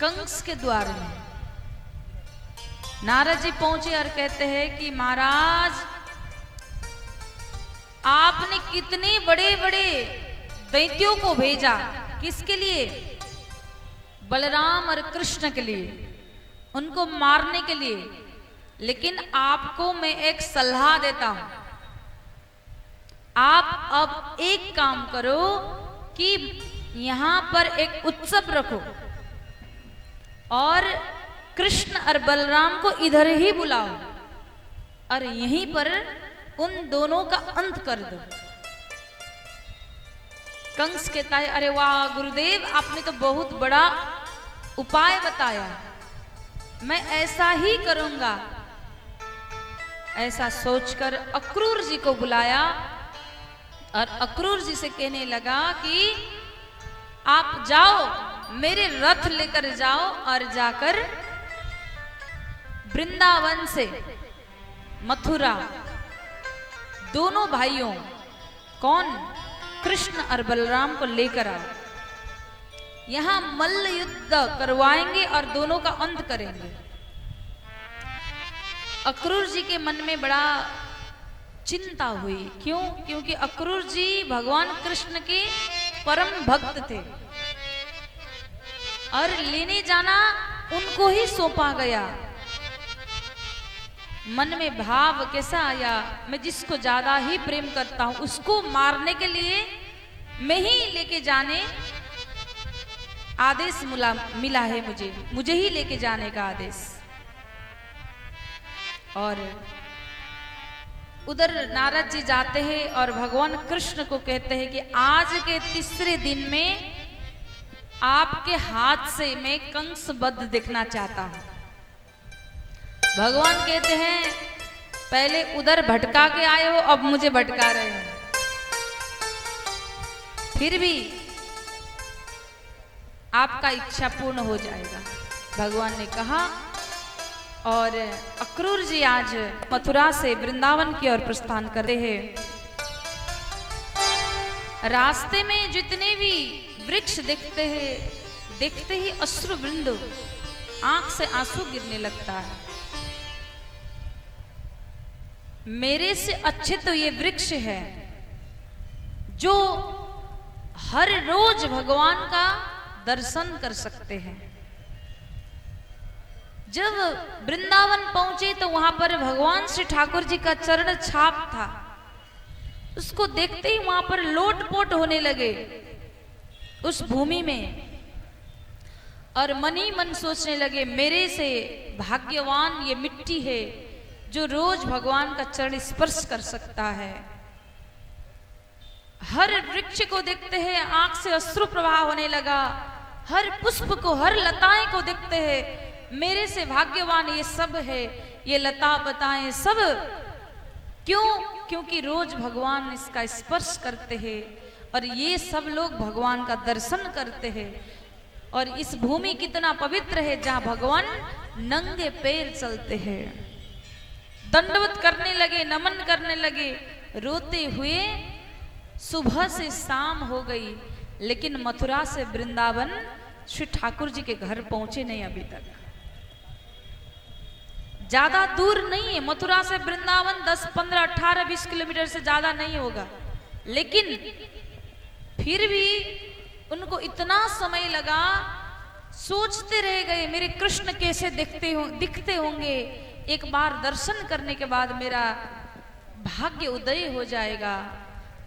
कंस के द्वार में नारद जी पहुंचे और कहते हैं कि महाराज आपने कितने बड़े बड़े दैत्यों को भेजा, किसके लिए? बलराम और कृष्ण के लिए, उनको मारने के लिए। लेकिन आपको मैं एक सलाह देता हूं, आप अब एक काम करो कि यहां पर एक उत्सव रखो और कृष्ण और बलराम को इधर ही बुलाओ और यहीं पर उन दोनों का अंत कर दो। कंस कहता है, अरे वाह गुरुदेव, आपने तो बहुत बड़ा उपाय बताया, मैं ऐसा ही करूंगा। ऐसा सोचकर अक्रूर जी को बुलाया और अक्रूर जी से कहने लगा कि आप जाओ, मेरे रथ लेकर जाओ और जाकर वृंदावन से मथुरा दोनों भाइयों, कौन? कृष्ण और बलराम को लेकर आओ। यहां मल्ल युद्ध करवाएंगे और दोनों का अंत करेंगे। अक्रूर जी के मन में बड़ा चिंता हुई। क्यों? क्योंकि अक्रूर जी भगवान कृष्ण के परम भक्त थे और लेने जाना उनको ही सौंपा गया। मन में भाव कैसा आया, मैं जिसको ज्यादा ही प्रेम करता हूं उसको मारने के लिए मैं ही लेके जाने आदेश मिला है, मुझे ही लेके जाने का आदेश। और उधर नारद जी जाते हैं और भगवान कृष्ण को कहते हैं कि आज के तीसरे दिन में आपके हाथ से मैं कंस वध देखना चाहता हूं। भगवान कहते हैं, पहले उधर भटका के आए हो, अब मुझे भटका रहे हो। फिर भी आपका इच्छा पूर्ण हो जाएगा, भगवान ने कहा। और अक्रूर जी आज मथुरा से वृंदावन की ओर प्रस्थान कर रहे हैं। रास्ते में जितने भी वृक्ष देखते हैं, देखते ही अश्रु बिंदु, आंख से आंसू गिरने लगता है। मेरे से अच्छे तो ये वृक्ष है जो हर रोज भगवान का दर्शन कर सकते हैं। जब वृंदावन पहुंचे तो वहां पर भगवान श्री ठाकुर जी का चरण छाप था। उसको देखते ही वहां पर लोटपोट होने लगे उस भूमि में और मन ही मन सोचने लगे, मेरे से भाग्यवान ये मिट्टी है जो रोज भगवान का चरण स्पर्श कर सकता है। हर वृक्ष को देखते हैं, आंख से अश्रु प्रवाह होने लगा। हर पुष्प को, हर लताएं को देखते हैं, मेरे से भाग्यवान ये सब है, ये लता पताएं सब। क्यों? क्योंकि रोज भगवान इसका स्पर्श करते हैं और ये सब लोग भगवान का दर्शन करते हैं। और इस भूमि कितना पवित्र है जहां भगवान नंगे पैर चलते हैं। दंडवत करने लगे, नमन करने लगे, रोते हुए। सुबह से शाम हो गई, लेकिन मथुरा से वृंदावन श्री ठाकुर जी के घर पहुंचे नहीं अभी तक। ज्यादा दूर नहीं है, मथुरा से वृंदावन 10, 15, 18, 20 किलोमीटर से ज्यादा नहीं होगा। लेकिन फिर भी उनको इतना समय लगा, सोचते रह गए, मेरे कृष्ण कैसे दिखते होंगे। एक बार दर्शन करने के बाद मेरा भाग्य उदय हो जाएगा।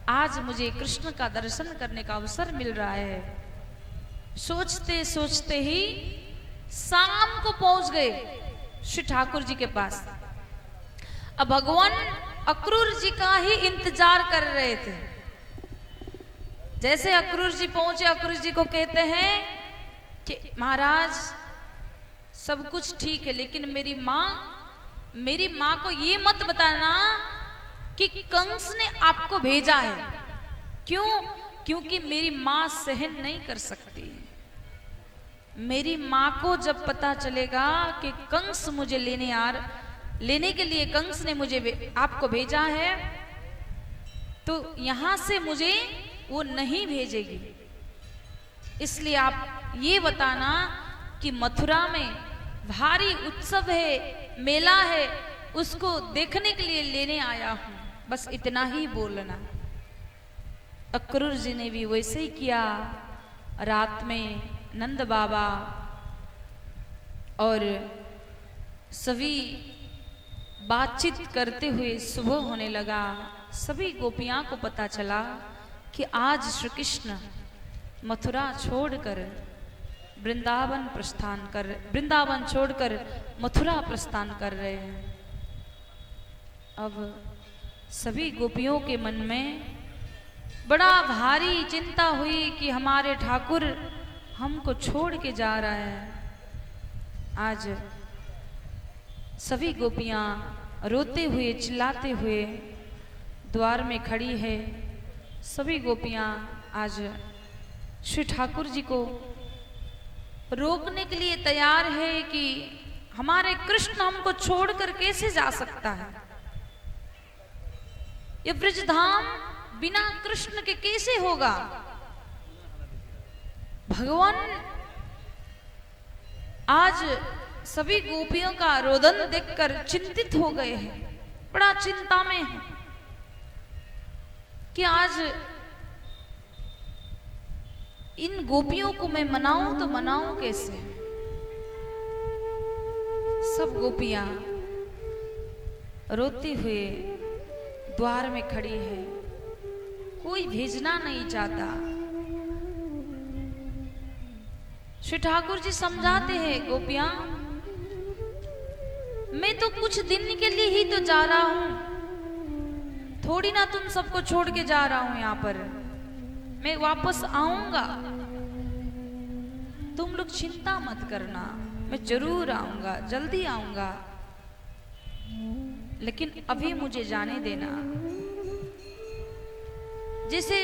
आज मुझे कृष्ण का दर्शन करने का अवसर मिल रहा है। सोचते सोचते ही शाम को पहुंच गए श्री ठाकुर जी के पास। अब भगवान अक्रूर जी का ही इंतजार कर रहे थे। जैसे अक्रूर जी पहुंचे, अक्रूर जी को कहते हैं कि महाराज सब कुछ ठीक है, लेकिन मेरी माँ को ये मत बताना कि कंस ने आपको भेजा है। क्यों? क्योंकि मेरी माँ सहन नहीं कर सकती। मेरी माँ को जब पता चलेगा कि कंस मुझे लेने के लिए कंस ने मुझे आपको भेजा है, तो यहां से मुझे वो नहीं भेजेगी। इसलिए आप ये बताना कि मथुरा में भारी उत्सव है, मेला है, उसको देखने के लिए लेने आया हूं, बस इतना ही बोलना। अक्रूर जी ने भी वैसे ही किया। रात में नंद बाबा और सभी बातचीत करते हुए सुबह होने लगा। सभी गोपियां को पता चला कि आज श्री कृष्ण मथुरा छोड़कर वृंदावन छोड़कर मथुरा प्रस्थान कर रहे हैं। अब सभी गोपियों के मन में बड़ा भारी चिंता हुई कि हमारे ठाकुर हमको छोड़ के जा रहा है। आज सभी गोपियां रोते हुए चिल्लाते हुए द्वार में खड़ी है। सभी गोपियां आज श्री ठाकुर जी को रोकने के लिए तैयार है कि हमारे कृष्ण हमको छोड़कर कैसे जा सकता है। ये ब्रजधाम बिना कृष्ण के कैसे होगा। भगवान आज सभी गोपियों का रोदन देखकर चिंतित हो गए हैं, बड़ा चिंता में है कि आज इन गोपियों को मैं मनाऊं तो मनाऊं कैसे। सब गोपियां रोते हुए द्वार में खड़ी है, कोई भेजना नहीं चाहता। श्री ठाकुर जी समझाते हैं, गोपियां मैं तो कुछ दिन के लिए ही तो जा रहा हूं, थोड़ी ना तुम सबको छोड़ के जा रहा हूं। यहां पर मैं वापस आऊंगा, तुम लोग चिंता मत करना, मैं जरूर आऊंगा, जल्दी आऊंगा, लेकिन अभी मुझे जाने देना। जैसे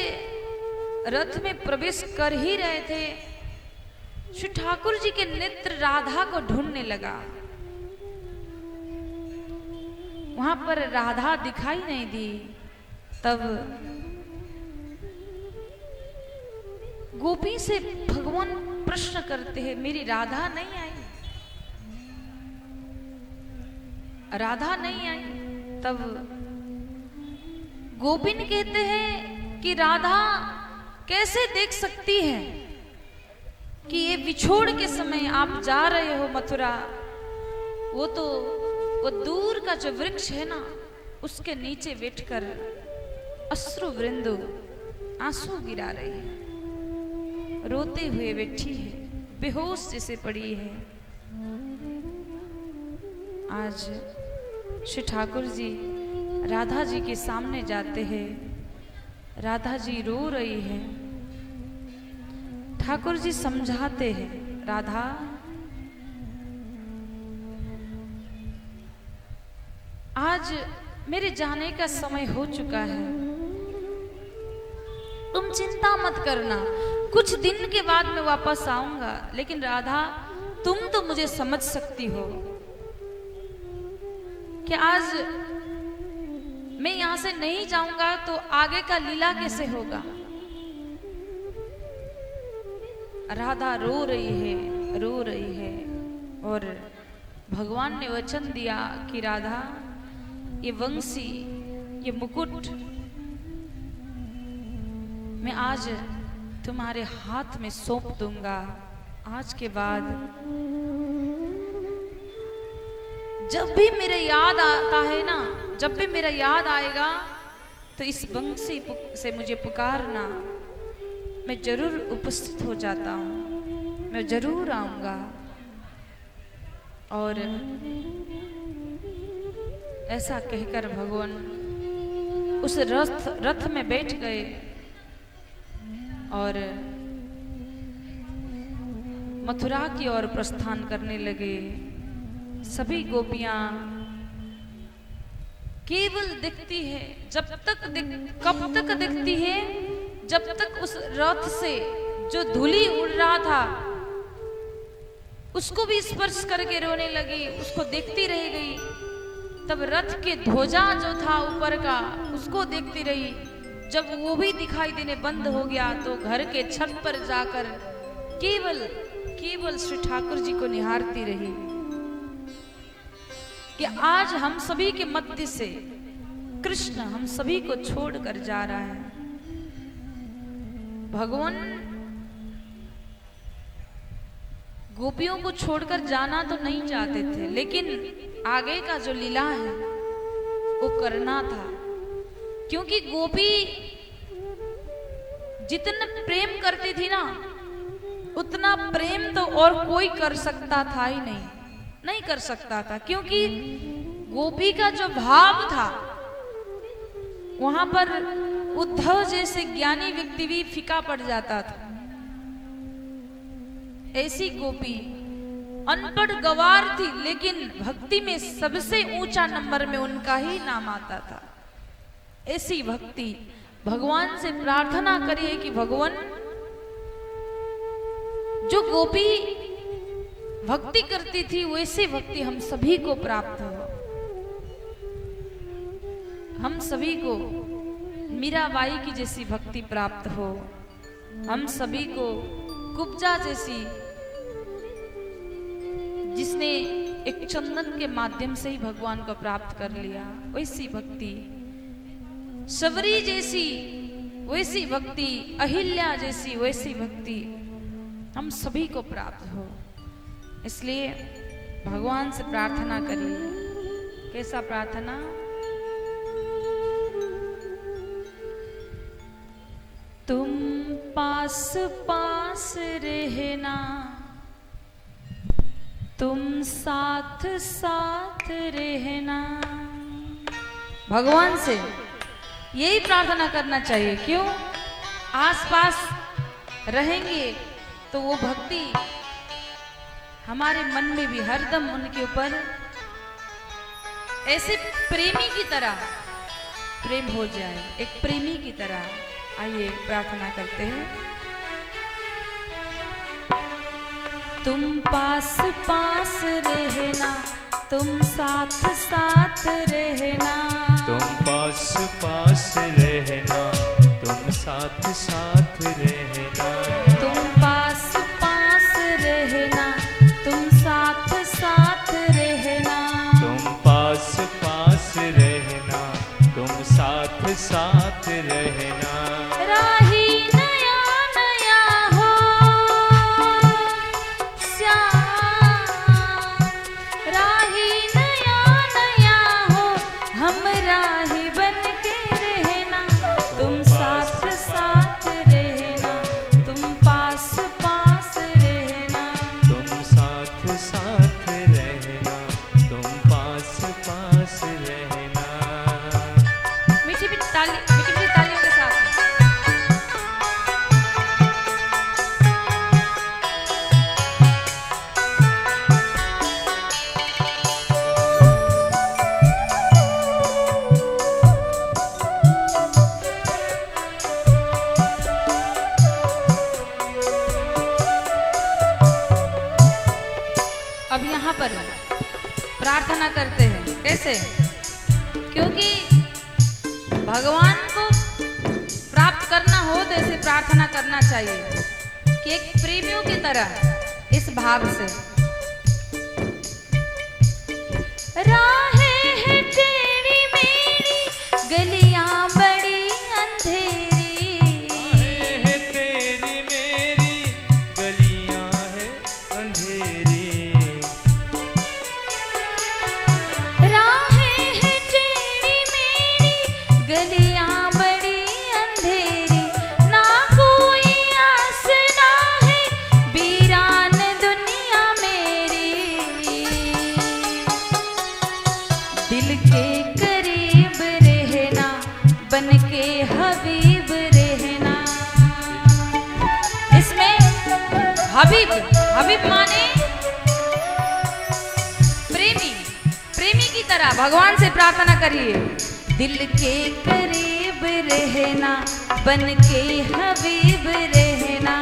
रथ में प्रवेश कर ही रहे थे, श्री ठाकुर जी के नेत्र राधा को ढूंढने लगा। वहां पर राधा दिखाई नहीं दी। तब गोपी से भगवान प्रश्न करते हैं, मेरी राधा नहीं आई, राधा नहीं आई। तब गोपिन कहते हैं कि राधा कैसे देख सकती है कि ये बिछोड़ के समय आप जा रहे हो मथुरा। वो दूर का जो वृक्ष है ना, उसके नीचे बैठकर अश्रु बिंदु आंसू गिरा रही है, रोते हुए बैठी है, बेहोश जैसे पड़ी है। आज श्री ठाकुर जी राधा जी के सामने जाते हैं, राधा जी रो रही है। ठाकुर जी समझाते हैं, राधा आज मेरे जाने का समय हो चुका है, तुम चिंता मत करना, कुछ दिन के बाद मैं वापस आऊंगा। लेकिन राधा तुम तो मुझे समझ सकती हो कि आज मैं यहां से नहीं जाऊंगा तो आगे का लीला कैसे होगा। राधा रो रही है और भगवान ने वचन दिया कि राधा ये वंशी, ये मुकुट मैं आज तुम्हारे हाथ में सौंप दूंगा। आज के बाद जब भी मेरा याद आता है ना, जब भी मेरा याद आएगा तो इस वंशी से मुझे पुकारना, मैं जरूर उपस्थित हो जाता हूं, मैं जरूर आऊंगा। और ऐसा कहकर भगवान उस रथ में बैठ गए और मथुरा की ओर प्रस्थान करने लगे। सभी गोपियां केवल दिखती है, कब तक दिखती है, जब तक उस रथ से जो धूली उड़ रहा था उसको भी स्पर्श करके रोने लगी, उसको देखती रह गई। तब रथ के ध्वजा जो था ऊपर का, उसको देखती रही। जब वो भी दिखाई देने बंद हो गया तो घर के छत पर जाकर केवल केवल श्री ठाकुर जी को निहारती रही कि आज हम सभी के मध्य से कृष्ण हम सभी को छोड़कर जा रहा है। भगवान गोपियों को छोड़कर जाना तो नहीं चाहते थे, लेकिन आगे का जो लीला है वो करना था, क्योंकि गोपी जितना प्रेम करती थी ना, उतना प्रेम तो और कोई कर सकता था ही नहीं कर सकता था, क्योंकि गोपी का जो भाव था वहां पर उद्धव जैसे ज्ञानी व्यक्ति भी फीका पड़ जाता था। ऐसी गोपी अनपढ़ गवार थी, लेकिन भक्ति में सबसे ऊंचा नंबर में उनका ही नाम आता था। ऐसी भक्ति भगवान से प्रार्थना करिए कि भगवान जो गोपी भक्ति करती थी वैसी भक्ति हम सभी को प्राप्त हो, हम सभी को मीराबाई की जैसी भक्ति प्राप्त हो, हम सभी को कुब्जा जैसी, जिसने एक चंदन के माध्यम से ही भगवान को प्राप्त कर लिया, वैसी भक्ति, शबरी जैसी वैसी भक्ति, अहिल्या जैसी वैसी भक्ति हम सभी को प्राप्त हो। इसलिए भगवान से प्रार्थना करिए। कैसा प्रार्थना? तुम पास पास रहना, तुम साथ साथ रहना। भगवान से यही प्रार्थना करना चाहिए। क्यों? आसपास रहेंगे तो वो भक्ति हमारे मन में भी हरदम उनके ऊपर ऐसे प्रेमी की तरह प्रेम हो जाए, एक प्रेमी की तरह। आइए प्रार्थना करते हैं। तुम पास पास रहना, तुम साथ साथ रहना, तुम पास पास रहना, तुम साथ साथ रहना, तुम पास पास रहना, तुम साथ साथ रहना, तुम पास पास रहना, तुम साथ साथ रहना। राही नया नया हो श्याम, राही नया नया हो, हम राही बन के रहना, तुम साथ साथ रहना, तुम पास पास रहना, तुम साथ साथ रहना, तुम पास पास रहना। मीठी मीठी तालियों के साथ। अब यहाँ पर प्रार्थना करते हैं। कैसे? क्योंकि भगवान को प्राप्त करना हो तो ऐसे प्रार्थना करना चाहिए कि एक प्रेमियों की तरह इस भाव से। राहें हैं टेढ़ी मेढ़ी, गलियां बड़ी अंधेरी, है तेरी मेरी गलियां है अंधेरी, राहें हैं टेढ़ी मेढ़ी, गलियां बड़ी अंधेरी, ना कोई आस ना है, वीरान दुनिया मेरी, दिल के करीब रहना, बन के हबीब रहना। इसमें हबीब, हबीब माने प्रेमी, प्रेमी की तरह भगवान से प्रार्थना करिए। दिल के करीब रहना, बन के हबीब रहना,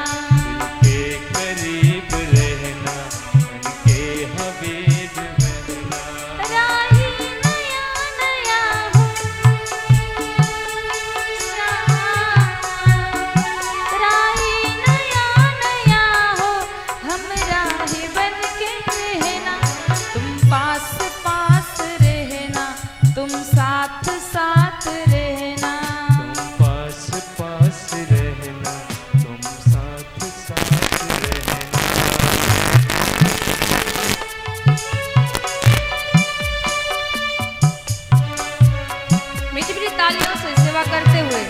के करीब रहना, उनके हबीब रहना। राही नया नया हो श्याम, राही नया नया हो, हम राही बन के रहना, तुम पास पास रहना, तुम साथ साथ रहना। तुम पास पास रहना, तुम साथ साथ रहना। मीठी मीठी तालियों से सेवा करते हुए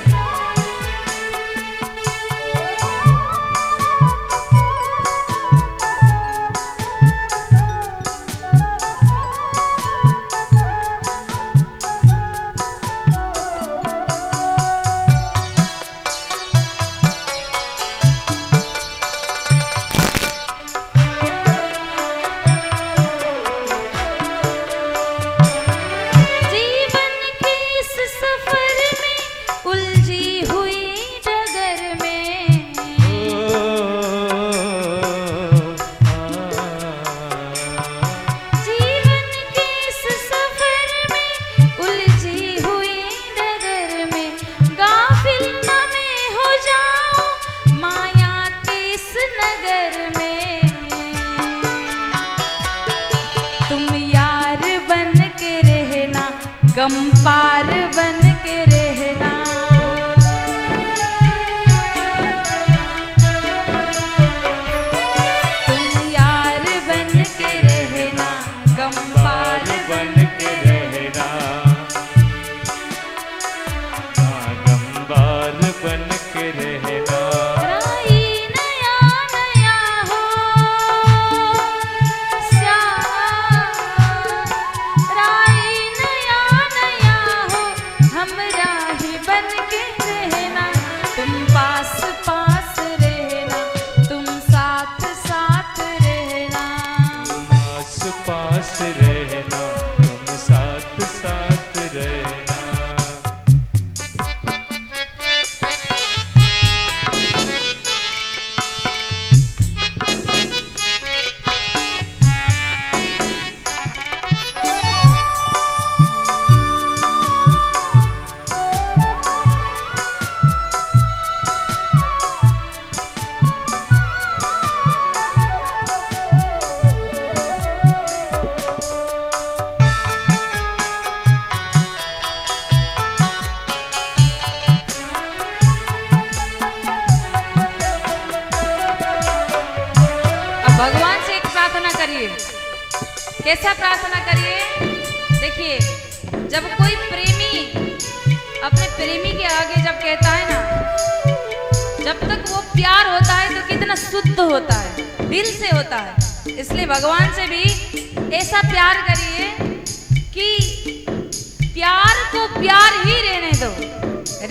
जीवन के इस सफर में उलझी हुई डगर में, जीवन के इस सफर में उलझी हुई डगर में, गाफिल न मैं हो जाऊं माया के इस नगर में। तुम यार बन के रहना, गम पार बन के रहना। तुम यार बन के रहना, गम पार बन के रहना, गंबार बन के रहना। राई नया नया हो श्याम, राई नया नया हो, हम राही बन के रहना, तुम पास पास रहना, तुम साथ साथ रहना। पास पास रहना, तुम साथ साथ रहना। अब भगवान से एक प्रार्थना करिए। कैसा प्रार्थना करिए? देखिए, जब कोई प्रेमी अपने प्रेमी के आगे जब कहता है ना, जब तक वो प्यार होता है तो कितना शुद्ध होता है, दिल से होता है। इसलिए भगवान से भी ऐसा प्यार करिए कि प्यार को प्यार ही रहने दो,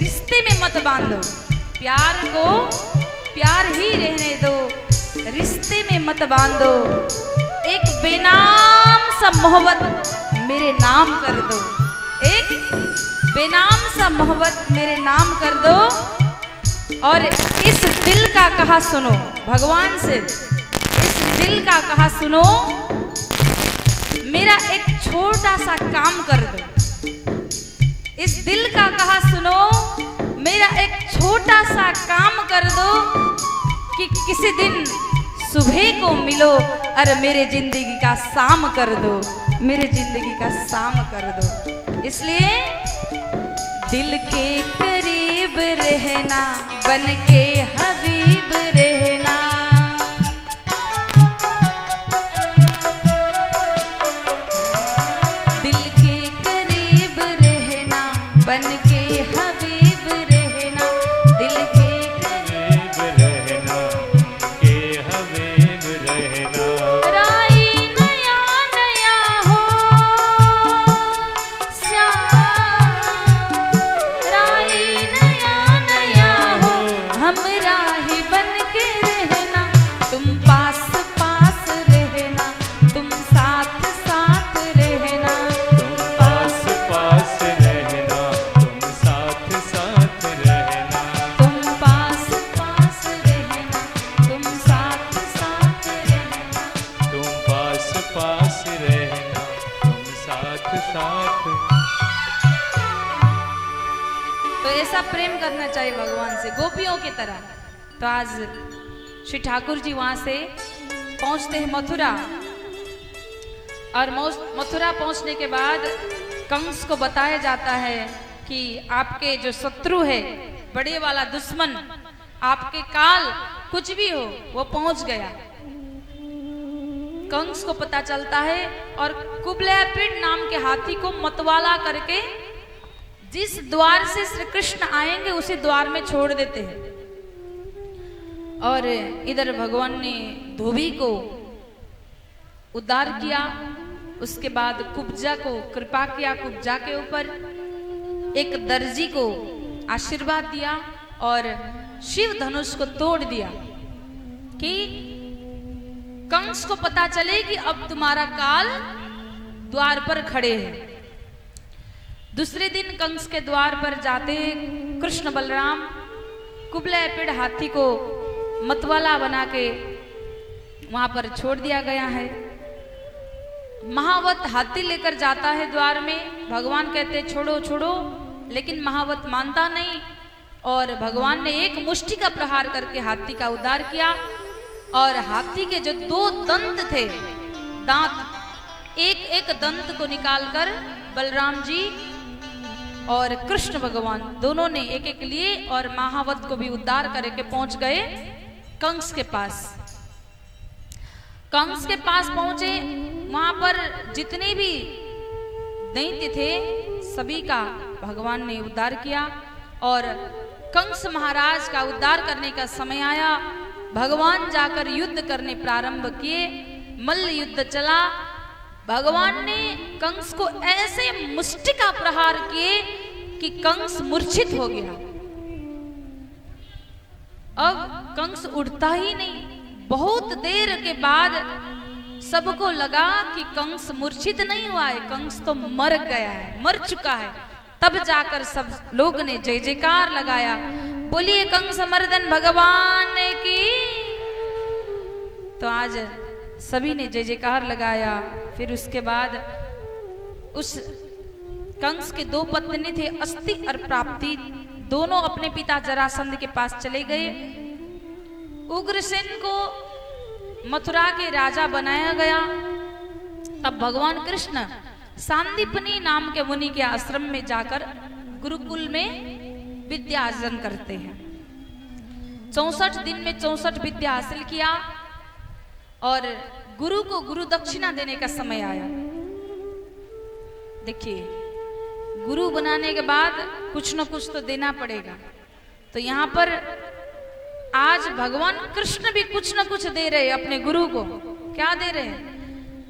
रिश्ते में मत बांधो। प्यार को प्यार ही रहने दो, रिश्ते में मत बांधो। एक बेनाम सा मोहब्बत मेरे नाम कर दो, एक बेनाम सा मोहब्बत मेरे नाम कर दो। और इस दिल का कहा सुनो, भगवान से इस दिल का कहा सुनो, मेरा एक छोटा सा काम कर दो। इस दिल का कहा सुनो, मेरा एक छोटा सा काम कर दो कि किसी दिन सुबह को मिलो और मेरे जिंदगी का शाम कर दो, मेरे जिंदगी का शाम कर दो। इसलिए दिल के करीब रहना, बन के हबीब रहना। दिल के करीब रहना, बन के हबीब रहना। दिल के हबीब रहना, के हबीब रहना। राई नया नया हो श्याम, राई नया नया हो, हम राही बन के रहना, तुम पास पास रहना, तुम साथ साथ रहना। तुम पास पास रहना, तुम साथ साथ रहना। तुम पास पास रहना, तुम साथ साथ रहना। तुम पास पास रहना, तुम साथ साथ। तो ऐसा प्रेम करना चाहिए भगवान से, गोपियों की तरह। तो आज श्री ठाकुर जी वहां से पहुंचते हैं मथुरा, और मथुरा पहुंचने के बाद कंस को बताया जाता है कि आपके जो शत्रु है, बड़े वाला दुश्मन, आपके काल कुछ भी हो वो पहुंच गया। कंस को पता चलता है और कुबलैपिड़ नाम के हाथी को मतवाला करके जिस द्वार से श्री कृष्ण आएंगे उसी द्वार में छोड़ देते हैं। और इधर भगवान ने धोबी को उद्धार किया, उसके बाद कुब्जा को कृपा किया, कुब्जा के ऊपर एक दर्जी को आशीर्वाद दिया और शिव धनुष को तोड़ दिया कि कंस को पता चले कि अब तुम्हारा काल द्वार पर खड़े हैं। दूसरे दिन कंस के द्वार पर जाते कृष्ण बलराम कुबलैपिड़ हाथी को मतवाला बना के वहां पर छोड़ दिया गया है। महावत हाथी लेकर जाता है द्वार में, भगवान कहते छोड़ो छोड़ो, लेकिन महावत मानता नहीं और भगवान ने एक मुष्टि का प्रहार करके हाथी का उद्धार किया। और हाथी के जो 2 दंत थे, दांत, एक एक दंत को निकालकर बलराम जी और कृष्ण भगवान दोनों ने एक एक लिए और महावत को भी उद्धार करके पहुंच गए कंस के पास। कंस के पास पहुंचे, वहां पर जितने भी दैत्य थे सभी का भगवान ने उद्धार किया। और कंस महाराज का उद्धार करने का समय आया, भगवान जाकर युद्ध करने प्रारंभ किए, मल्ल युद्ध चला। भगवान ने कंस को ऐसे मुष्टि का प्रहार किए कि कंस मूर्छित हो गया। अब कंस उठता ही नहीं। बहुत देर के बाद सबको लगा कि कंस मूर्छित नहीं हुआ है, कंस तो मर गया है, मर चुका है। तब जाकर सब लोग ने जय जयकार लगाया, बोलिए कंस मर्दन भगवान की। तो आज सभी ने जय जयकार लगाया। फिर उसके बाद उस कंस के 2 पत्नी थे, अस्ति और प्राप्ति, दोनों अपने पिता जरासंध के पास चले गए। उग्रसेन को मथुरा के राजा बनाया गया। तब भगवान कृष्ण सांदीपनी नाम के मुनि के आश्रम में जाकर गुरुकुल में विद्या अर्जन करते हैं। 64 दिन में 64 विद्या हासिल किया और गुरु को गुरु दक्षिणा देने का समय आया। देखिए, गुरु बनाने के बाद कुछ न कुछ तो देना पड़ेगा। तो यहाँ पर आज भगवान कृष्ण भी कुछ न कुछ दे रहे अपने गुरु को। क्या दे रहे हैं?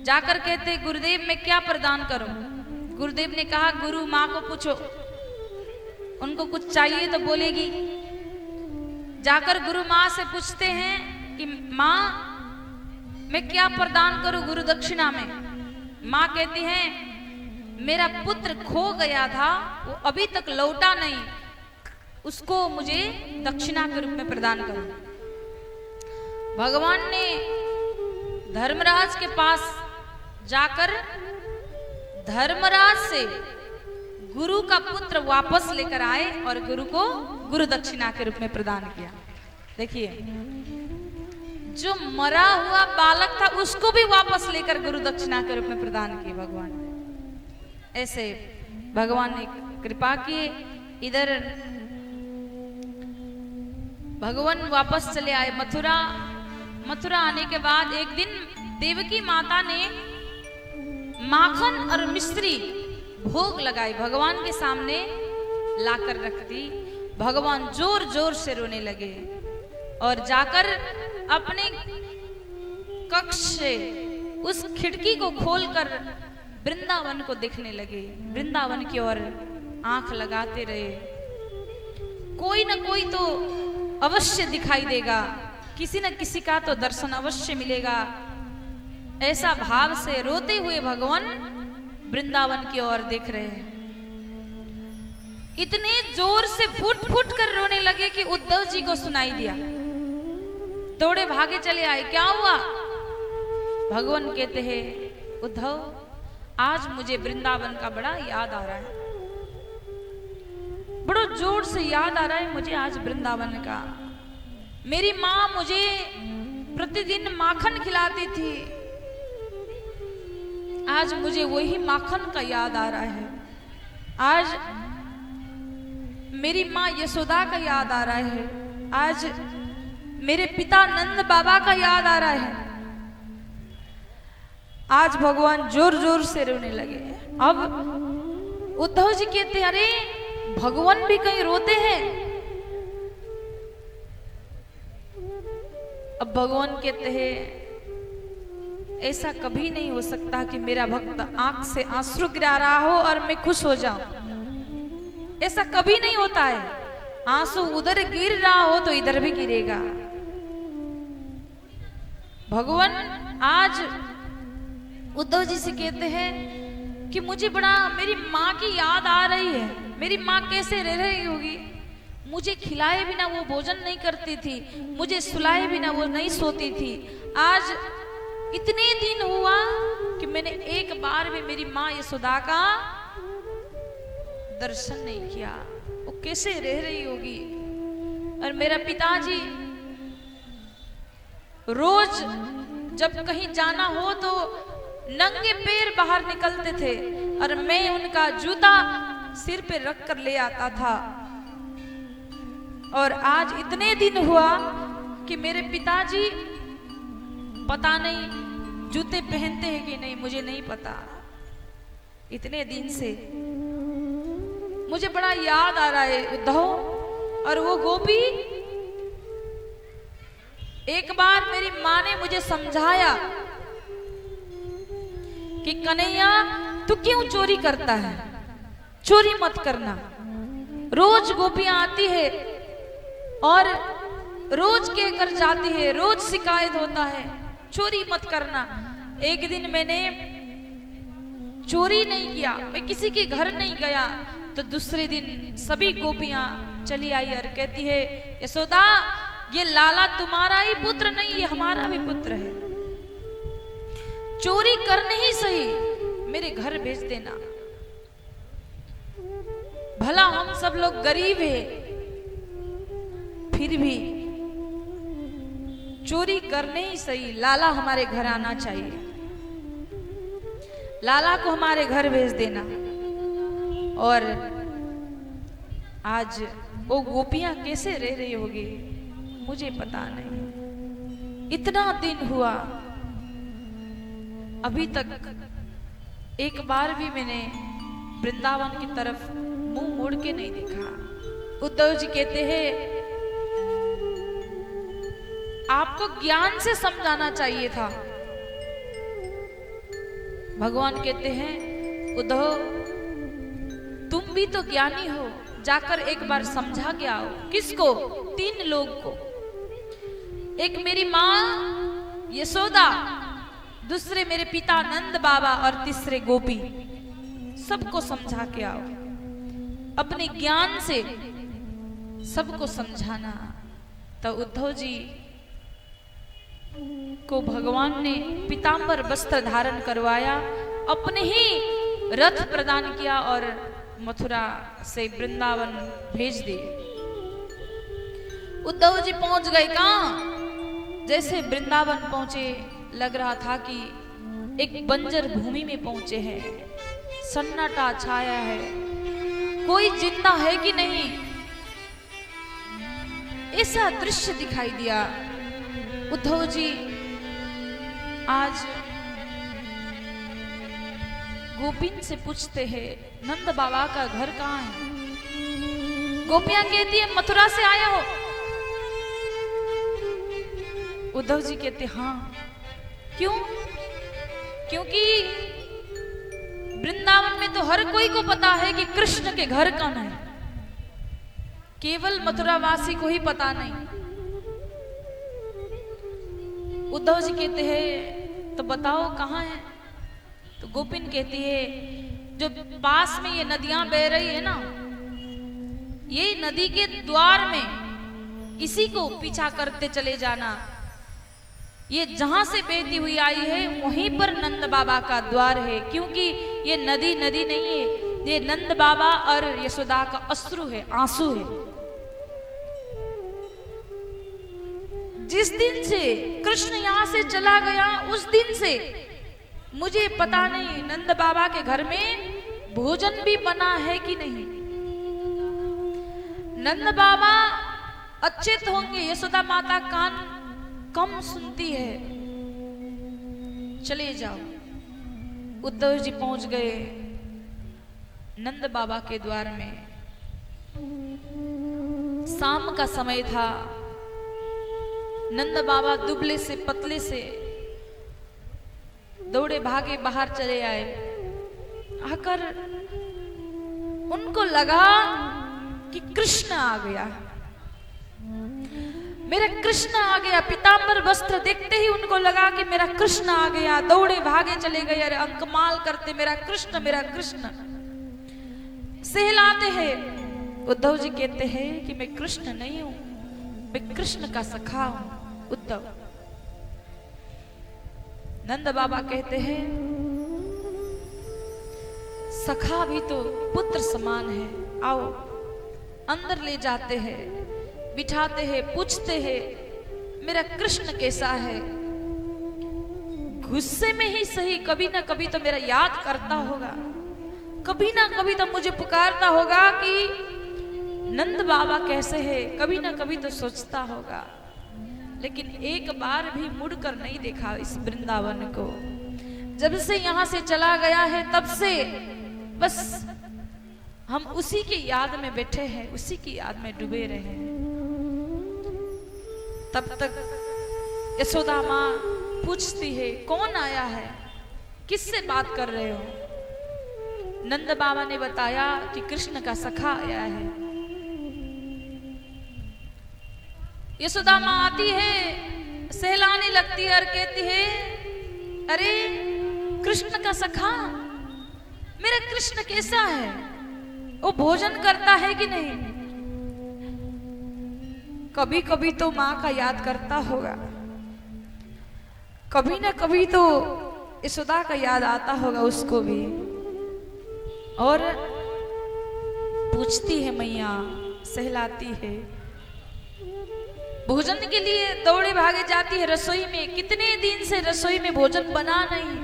जाकर कहते गुरुदेव मैं क्या प्रदान करूं? गुरुदेव ने कहा गुरु माँ को पूछो, उनको कुछ चाहिए तो बोलेगी। जाकर गुरु माँ से पूछते हैं कि माँ मैं क्या प्रदान करूं गुरु दक्षिणा में? माँ कहती है मेरा पुत्र खो गया था, वो अभी तक लौटा नहीं, उसको मुझे दक्षिणा के रूप में प्रदान करो। भगवान ने धर्मराज के पास जाकर धर्मराज से गुरु का पुत्र वापस लेकर आए और गुरु को गुरु दक्षिणा के रूप में प्रदान किया। देखिए, जो मरा हुआ बालक था उसको भी वापस लेकर गुरु दक्षिणा के रूप में प्रदान किए भगवान। ऐसे भगवान ने कृपा की। इधर भगवान वापस चले आए मथुरा। मथुरा आने के बाद एक दिन देवकी माता ने माखन और मिश्री भोग लगाई, भगवान के सामने लाकर रख दी। भगवान जोर जोर से रोने लगे और जाकर अपने कक्ष से उस खिड़की को खोलकर वृंदावन को देखने लगे। वृंदावन की ओर आंख लगाते रहे, कोई ना कोई तो अवश्य दिखाई देगा, किसी न किसी का तो दर्शन अवश्य मिलेगा। ऐसा भाव से रोते हुए भगवान वृंदावन की ओर देख रहे हैं। इतने जोर से फूट फूट कर रोने लगे कि उद्धव जी को सुनाई दिया। दौड़े भागे चले आए, क्या हुआ? भगवान कहते हैं उद्धव आज मुझे वृंदावन का बड़ा याद आ रहा है, बड़ा जोर से याद आ रहा है मुझे आज वृंदावन का। मेरी माँ मुझे प्रतिदिन माखन खिलाती थी, आज मुझे वही माखन का याद आ रहा है। आज मेरी माँ यशोदा का याद आ रहा है। आज मेरे पिता नंद बाबा का याद आ रहा है। आज भगवान जोर जोर से रोने लगे। अब उद्धव जी कहते, अरे भगवान भी कहीं रोते हैं। अब भगवान कहते हैं, ऐसा कभी नहीं हो सकता कि मेरा भक्त आंख से आंसू गिरा रहा हो और मैं खुश हो जाऊं। ऐसा कभी नहीं होता है। आंसू उधर गिर रहा हो तो इधर भी गिरेगा। भगवान आज उद्धव जी से कहते हैं कि मुझे बड़ा मेरी माँ की याद आ रही है। मेरी माँ कैसे रह रही होगी। मुझे खिलाए बिना वो भोजन नहीं करती थी, मुझे सुलाए बिना वो नहीं सोती थी। आज इतने दिन हुआ कि मैंने एक बार भी मेरी माँ यशोदा का दर्शन नहीं किया। वो कैसे रह रही होगी। और मेरा पिताजी रोज जब कहीं जाना हो तो नंगे पैर बाहर निकलते थे और मैं उनका जूता सिर पे रख कर ले आता था। और आज इतने दिन हुआ कि मेरे पिताजी पता नहीं जूते पहनते हैं कि नहीं, मुझे नहीं पता। इतने दिन से मुझे बड़ा याद आ रहा है उद्धव। और वो गोपी, एक बार मेरी माँ ने मुझे समझाया कि कन्हैया तू क्यों चोरी करता है, चोरी मत करना। रोज गोपियां आती है और रोज कहकर जाती है, रोज शिकायत होता है, चोरी मत करना। एक दिन मैंने चोरी नहीं किया, मैं किसी के घर नहीं गया, तो दूसरे दिन सभी गोपियां चली आई और कहती है, यशोदा ये लाला तुम्हारा ही पुत्र नहीं, ये हमारा भी पुत्र है। चोरी करने ही सही मेरे घर भेज देना। भला हम सब लोग गरीब हैं, फिर भी चोरी करने ही सही लाला हमारे घर आना चाहिए। लाला को हमारे घर भेज देना। और आज वो गोपियां कैसे रह रही होगी मुझे पता नहीं। इतना दिन हुआ, अभी तक एक बार भी मैंने वृंदावन की तरफ मुंह मोड़ के नहीं देखा। उद्धव जी कहते हैं, आपको ज्ञान से समझाना चाहिए था। भगवान कहते हैं, उद्धव तुम भी तो ज्ञानी हो, जाकर एक बार समझा के आओ। किसको? 3 लोग को। एक मेरी माँ यशोदा, दूसरे मेरे पिता नंद बाबा और तीसरे गोपी। सबको समझा के आओ। अपने ज्ञान से सबको समझाना। तो उद्धव जी को भगवान ने पीतांबर वस्त्र धारण करवाया, अपने ही रथ प्रदान किया और मथुरा से वृंदावन भेज दिए। उद्धव जी पहुंच गए कहां? जैसे वृंदावन पहुंचे, लग रहा था कि एक बंजर भूमि में पहुंचे हैं। सन्नाटा छाया है, कोई जिंदा है कि नहीं, ऐसा दृश्य दिखाई दिया। उद्धव जी आज गोपिन से पूछते हैं, नंद बाबा का घर कहाँ है? गोपियां कहती है, मथुरा से आया हो। उद्धव जी कहते, हाँ। क्यों? क्योंकि वृंदावन में तो हर कोई को पता है कि कृष्ण के घर कौन है, केवल मथुरावासी को ही पता नहीं। उद्धव जी कहते हैं, तो बताओ कहाँ है? तो गोपिन कहती है, जो पास में ये नदियां बह रही है ना, ये नदी के द्वार में इसी को पीछा करते चले जाना। ये जहां से बहती हुई आई है वहीं पर नंद बाबा का द्वार है। क्योंकि ये नदी नदी नहीं है, ये नंद बाबा और यशोदा का अश्रु है, आंसू है। जिस दिन से कृष्ण यहाँ से चला गया उस दिन से मुझे पता नहीं नंद बाबा के घर में भोजन भी बना है कि नहीं। नंद बाबा अच्छे तो होंगे, यशोदा माता कान कम सुनती है। चले जाओ। उद्धव जी पहुंच गए नंद बाबा के द्वार में। शाम का समय था। नंद बाबा दुबले से पतले से दौड़े भागे बाहर चले आए। आकर उनको लगा कि कृष्ण आ गया, मेरा कृष्ण आ गया। पीतांबर वस्त्र देखते ही उनको लगा कि मेरा कृष्ण आ गया। दौड़े भागे चले गए, अरे अंकमाल करते, मेरा कृष्ण मेरा कृष्ण सहलाते हैं। उद्धव जी कहते हैं कि मैं कृष्ण नहीं हूं, मैं कृष्ण का सखा हूं उद्धव। नंद बाबा कहते हैं सखा भी तो पुत्र समान है, आओ। अंदर ले जाते हैं, बिठाते हैं, पूछते हैं मेरा कृष्ण कैसा है। गुस्से में ही सही कभी ना कभी तो मेरा याद करता होगा, कभी ना कभी तो मुझे पुकारता होगा कि नंद बाबा कैसे है, कभी ना कभी तो सोचता होगा। लेकिन एक बार भी मुड़कर नहीं देखा इस वृंदावन को। जब से यहां से चला गया है तब से बस हम उसी की याद में बैठे हैं, उसी की याद में डूबे रहे हैं। तब तक यशोदा माँ पूछती है कौन आया है, किससे बात कर रहे हो। नंद बाबा ने बताया कि कृष्ण का सखा आया है। यशोदा माँ आती है, सहलाने लगती है और कहती है अरे कृष्ण का सखा, मेरा कृष्ण कैसा है, वो भोजन करता है कि नहीं। कभी कभी तो माँ का याद करता होगा, कभी ना कभी तो यशोदा का याद आता होगा उसको भी। और पूछती है मैया, सहलाती है, भोजन के लिए दौड़े भागे जाती है रसोई में। कितने दिन से रसोई में भोजन बना नहीं,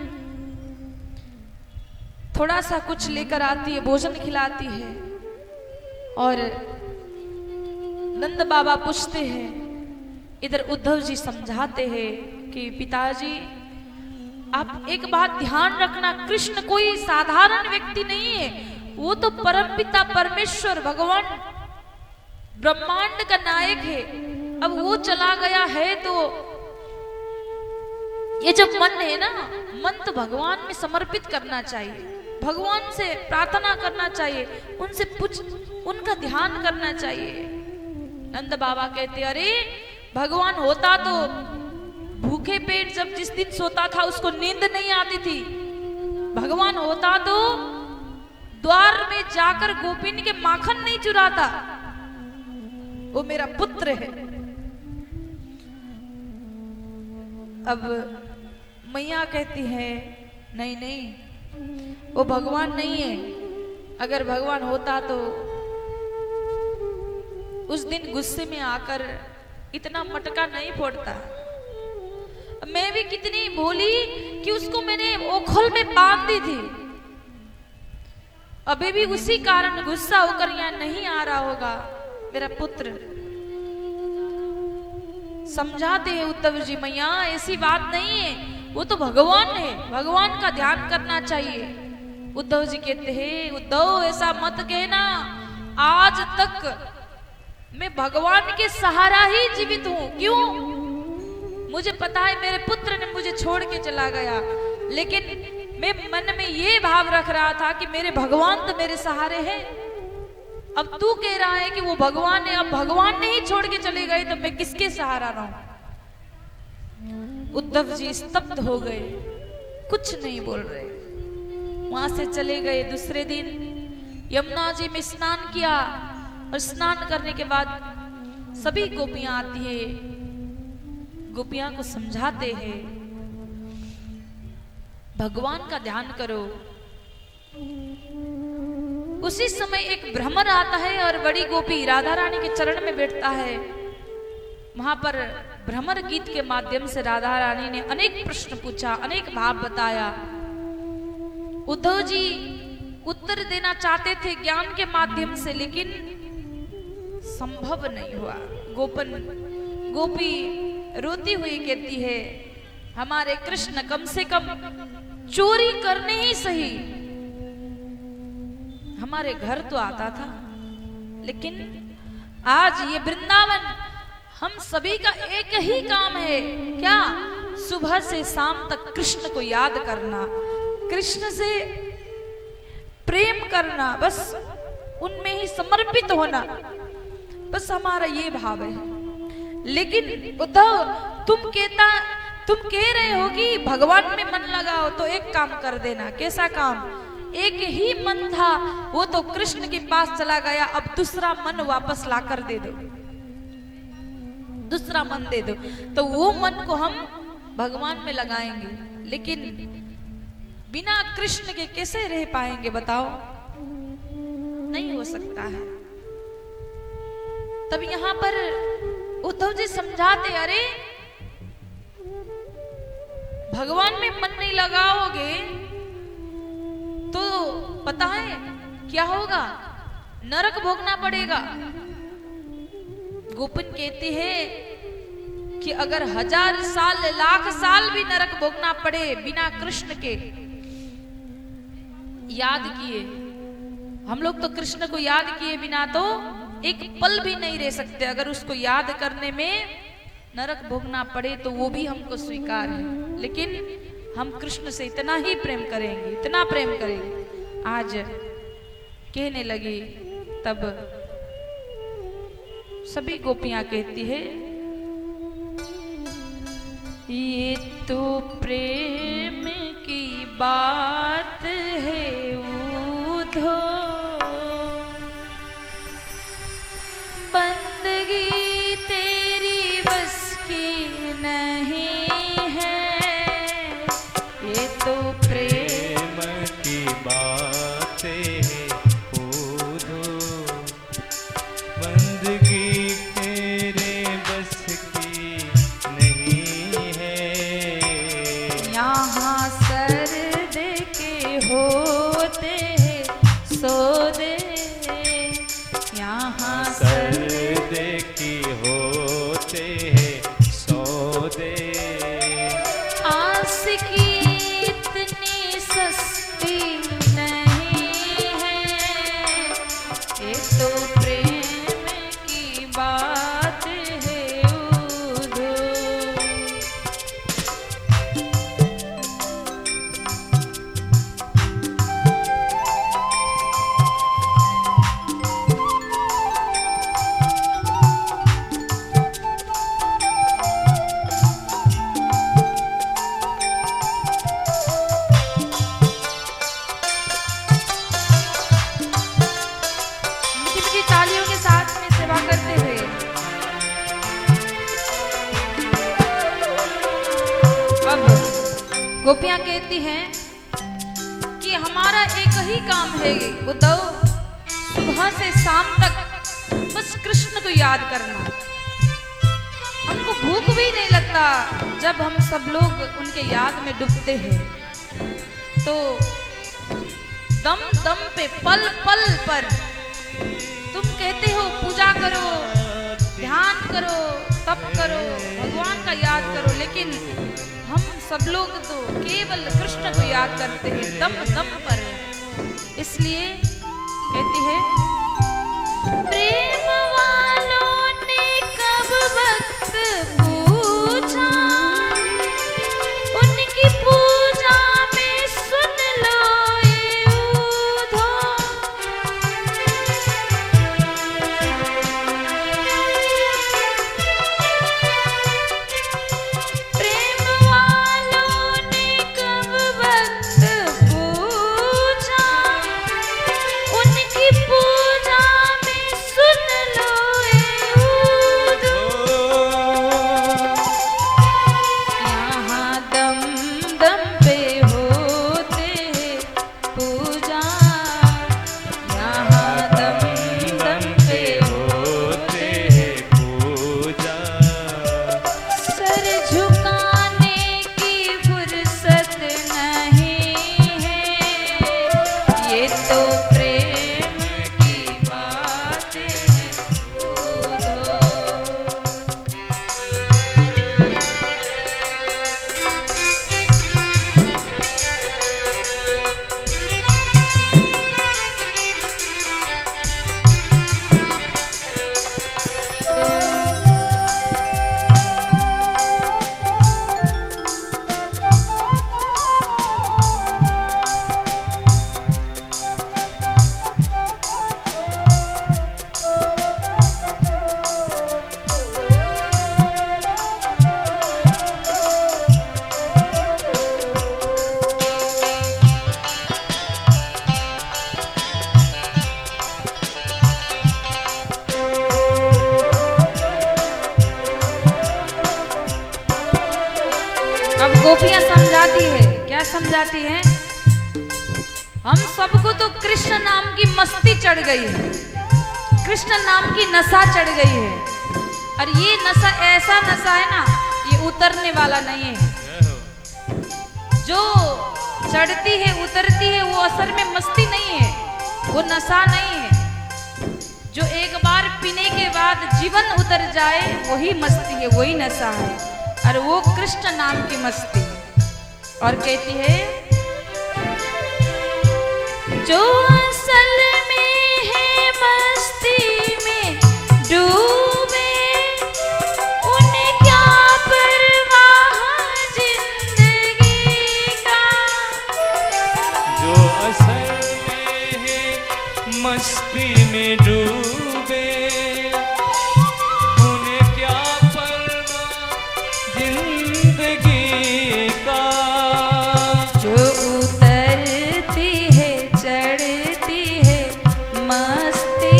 थोड़ा सा कुछ लेकर आती है, भोजन खिलाती है। और नंद बाबा पूछते हैं, इधर उद्धव जी समझाते हैं कि पिताजी आप एक बात ध्यान रखना, कृष्ण कोई साधारण व्यक्ति नहीं है, वो तो परमपिता परमेश्वर भगवान ब्रह्मांड का नायक है। अब वो चला गया है तो ये जो मन है ना, मन तो भगवान में समर्पित करना चाहिए, भगवान से प्रार्थना करना चाहिए, उनसे उनका ध्यान करना चाहिए। नंद बाबा कहते अरे भगवान होता तो भूखे पेट जब जिस दिन सोता था उसको नींद नहीं आती थी। भगवान होता तो द्वार में जाकर गोपिन के माखन नहीं चुराता। वो मेरा पुत्र है। अब मैया कहती है नहीं नहीं, वो भगवान नहीं है। अगर भगवान होता तो उस दिन गुस्से में आकर इतना मटका नहीं फोड़ता। मैं भी कितनी भोली कि उसको मैंने ओखल में बांध दी थी। अभी भी उसी कारण गुस्सा होकर यहाँ नहीं आ रहा होगा मेरा पुत्र। समझाते हैं उद्धव जी, मैया ऐसी बात नहीं है, वो तो भगवान है, भगवान का ध्यान करना चाहिए। उद्धव जी कहते हैं उद्धव ऐसा मत कहना, आज तक मैं भगवान के सहारा ही जीवित हूं। क्यों? मुझे पता है मेरे पुत्र ने मुझे छोड़ के चला गया, लेकिन मैं मन में ये भाव रख रहा था कि मेरे भगवान तो मेरे सहारे हैं। अब तू कह रहा है कि वो भगवान है, अब भगवान ने ही छोड़ के चले गए तो मैं किसके सहारा रहूं। उद्धव जी स्तब्ध हो गए, कुछ नहीं बोल रहे। वहां से चले गए। दूसरे दिन यमुना जी में स्नान किया और स्नान करने के बाद सभी गोपियां आती है, गोपियां को समझाते हैं भगवान का ध्यान करो। उसी समय एक भ्रमर आता है और बड़ी गोपी राधा रानी के चरण में बैठता है। वहां पर भ्रमर गीत के माध्यम से राधा रानी ने अनेक प्रश्न पूछा, अनेक भाव बताया। उद्धव जी उत्तर देना चाहते थे ज्ञान के माध्यम से, लेकिन संभव नहीं हुआ। गोपी रोती हुई कहती है, हमारे कृष्ण कम से कम चोरी करने ही सही हमारे घर तो आता था, लेकिन आज ये वृंदावन हम सभी का एक ही काम है, क्या? सुबह से शाम तक कृष्ण को याद करना, कृष्ण से प्रेम करना, बस उनमें ही समर्पित होना, बस हमारा ये भाव है। लेकिन उद्धव तुम कह रहे हो कि भगवान में मन लगाओ, तो एक काम कर देना। कैसा काम? एक ही मन था, वो तो कृष्ण के पास चला गया, अब दूसरा मन वापस लाकर दे दो, दूसरा मन दे दो, तो वो मन को हम भगवान में लगाएंगे। लेकिन बिना कृष्ण के कैसे रह पाएंगे बताओ? नहीं हो सकता है। तब यहां पर उद्धव जी समझाते, अरे भगवान में मन नहीं लगाओगे तो पता है क्या होगा? नरक भोगना पड़ेगा। गोपिन कहती है कि अगर 1000 साल लाख साल भी नरक भोगना पड़े बिना कृष्ण के याद किए, हम लोग तो कृष्ण को याद किए बिना तो एक पल भी नहीं रह सकते। अगर उसको याद करने में नरक भोगना पड़े तो वो भी हमको स्वीकार है, लेकिन हम कृष्ण से इतना ही प्रेम करेंगे, इतना प्रेम करेंगे। आज कहने लगी, तब सभी गोपियां कहती है, ये तो प्रेम की बात है उद्धव, बंदगी तेरी बस की नहीं है, ये तो प्रेम की बात है उद्धव, बंदगी तेरे बस की नहीं है। यहाँ सर्द के होते हैं सौदे, यहाँ सर्द की होते हैं सौदे, आस की इतनी सस्ती नहीं है, ये तो प्रेम की बात है उद्धव। मीठी तालियों के साथ में सेवा करते हुए अब गोपियां कहती हैं कि हमारा एक ही काम है उद्धव, सुबह से शाम तक बस कृष्ण को याद करना। हमको भूख भी नहीं लगता जब हम सब लोग उनके याद में डूबते हैं, तो दम दम पे पल पल पर तुम कहते हो पूजा करो, ध्यान करो, तप करो, भगवान का याद करो, लेकिन हम सब लोग तो केवल कृष्ण को याद करते हैं दम दम पर। इसलिए कहती है, प्रेम वालों ने कब वक्त पूछा, उनकी पूजा में सुन लो ये उद्धव, प्रेम वालों ने कब वक्त पूछा, उनकी पूजा में सुन समझाती है, हम सबको तो कृष्ण नाम की मस्ती चढ़ गई है, कृष्ण नाम की नशा चढ़ गई है। और ये नशा ऐसा नशा है ना, ये उतरने वाला नहीं है। जो चढ़ती है उतरती है, वो असल में मस्ती नहीं है, वो नशा नहीं है। जो एक बार पीने के बाद जीवन उतर जाए वही मस्ती है, वही नशा है, और वो कृष्ण नाम की मस्ती। और कहती है, जो असल में है मस्ती में डूबे, उन्हें क्या परवाह जिंदगी का। जो असल में है मस्ती में डूबे, उन्हें क्या परवाह जिंदगी का। जो उतरती है चढ़ती है मस्ती,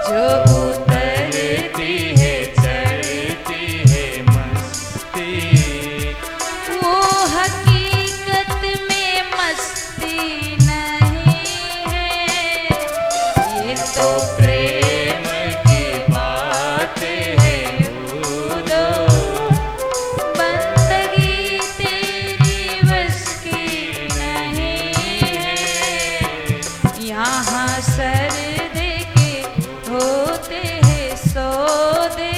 जो उतरती है चढ़ती है मस्ती, वो हकीकत में मस्ती नहीं है। ये तो प्रेम की बात है, उदो बंदगी तेरी बस की नहीं है। यहाँ सर दे के होते हैं सौदे,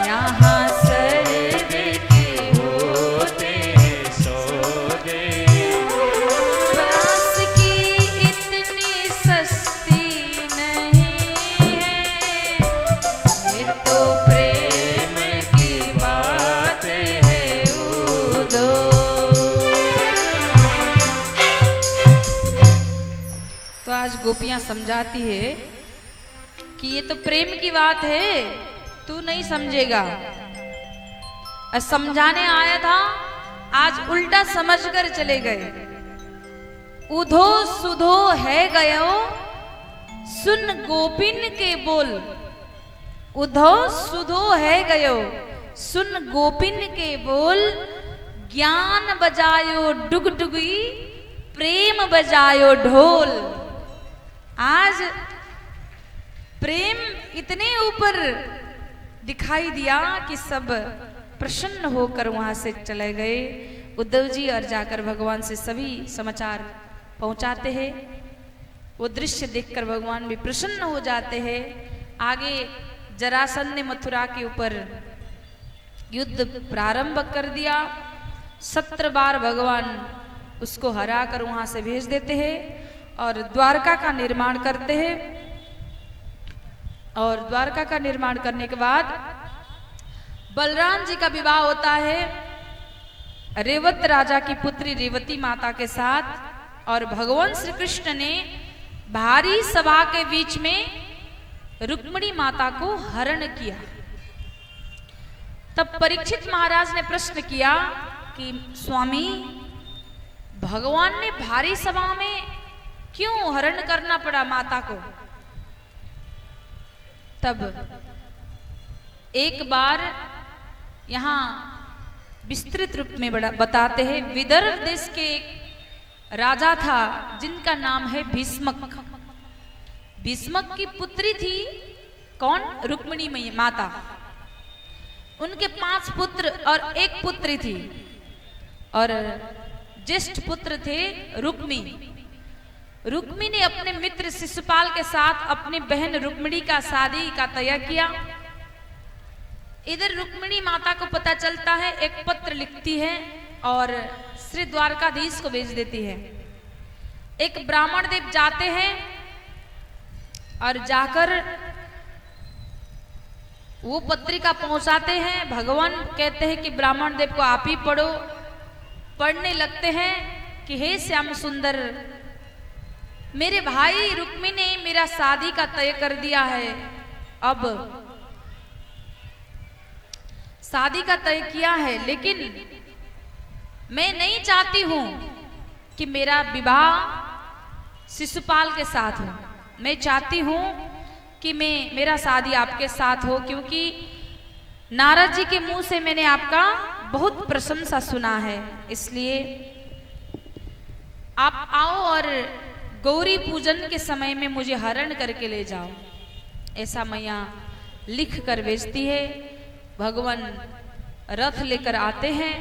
यहाँ सर दे के होते हैं सौदे। पास की इतनी सस्ती नहीं है। ये तो प्रेम की बात है उदो। तो आज गोपियां समझाती है कि ये तो प्रेम की बात है, तू नहीं समझेगा। और समझाने आया था, आज उल्टा समझकर चले गए। उधो सुधो है गयो, सुन गोपिन के बोल। उधो सुधो है गयो, सुन गोपिन के बोल। ज्ञान बजायो डुगडुगी, प्रेम बजायो ढोल। आज प्रेम इतने ऊपर दिखाई दिया कि सब प्रसन्न होकर वहां से चले गए। उद्धव जी और जाकर भगवान से सभी समाचार पहुंचाते हैं। वो दृश्य देखकर भगवान भी प्रसन्न हो जाते हैं। आगे जरासंध ने मथुरा के ऊपर युद्ध प्रारंभ कर दिया। 17 बार भगवान उसको हरा कर वहां से भेज देते हैं और द्वारका का निर्माण करते हैं। और द्वारका का निर्माण करने के बाद बलराम जी का विवाह होता है रेवत राजा की पुत्री रेवती माता के साथ। और भगवान श्री कृष्ण ने भारी सभा के बीच में रुक्मिणी माता को हरण किया। तब परीक्षित महाराज ने प्रश्न किया कि स्वामी, भगवान ने भारी सभा में क्यों हरण करना पड़ा माता को? तब एक बार यहां विस्तृत रूप में बताते हैं। विदर्भ देश के एक राजा था जिनका नाम है भीष्मक। भीष्मक की पुत्री थी कौन? रुक्मिणी माता। उनके 5 पुत्र और 1 पुत्री थी। और ज्येष्ठ पुत्र थे रुक्मी। रुक्मी ने अपने मित्र शिशुपाल के साथ अपनी बहन रुक्मिणी का शादी का तय किया। इधर रुक्मिणी माता को पता चलता है, एक पत्र लिखती है और श्री द्वारकाधीश को भेज देती है। एक ब्राह्मण देव जाते हैं और जाकर वो पत्रिका पहुंचाते हैं। भगवान कहते हैं कि ब्राह्मण देव को आप ही पढ़ो। पढ़ने लगते हैं कि हे श्याम सुंदर, मेरे भाई रुक्मी ने मेरा शादी का तय कर दिया है। अब शादी का तय किया है, लेकिन मैं नहीं चाहती हूं कि मेरा विवाह शिशुपाल के साथ हो। मैं चाहती हूं कि मेरा शादी आपके साथ हो, क्योंकि नारद जी के मुंह से मैंने आपका बहुत प्रशंसा सुना है, इसलिए आप आओ और गौरी पूजन के समय में मुझे हरण करके ले जाओ। ऐसा मैया लिख कर भेजती है। भगवान रथ लेकर आते हैं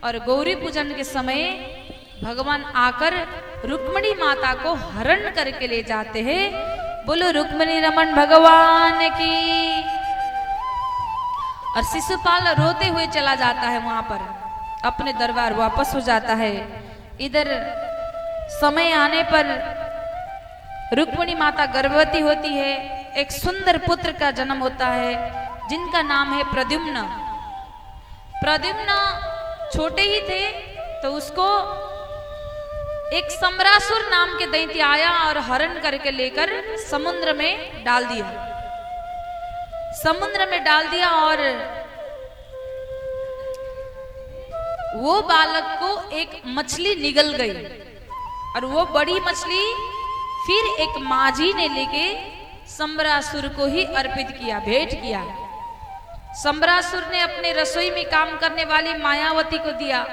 और गौरी पूजन के समय भगवान आकर रुक्मिणी माता को हरण करके ले जाते हैं। बोलो रुक्मिणी रमन भगवान की। और शिशुपाल रोते हुए चला जाता है, वहां पर अपने दरबार वापस हो जाता है। इधर समय आने पर रुक्मिणी माता गर्भवती होती है, एक सुंदर पुत्र का जन्म होता है जिनका नाम है प्रद्युम्न। प्रद्युम्न छोटे ही थे तो उसको एक सम्रासुर नाम के दैत्य आया और हरण करके लेकर समुद्र में डाल दिया। समुद्र में डाल दिया और वो बालक को एक मछली निगल गई और वो बड़ी मछली फिर एक माझी ने लेके सम्रासुर को ही अर्पित किया, भेंट किया। सम्रासुर ने अपने रसोई में काम करने वाली मायावती को दिया।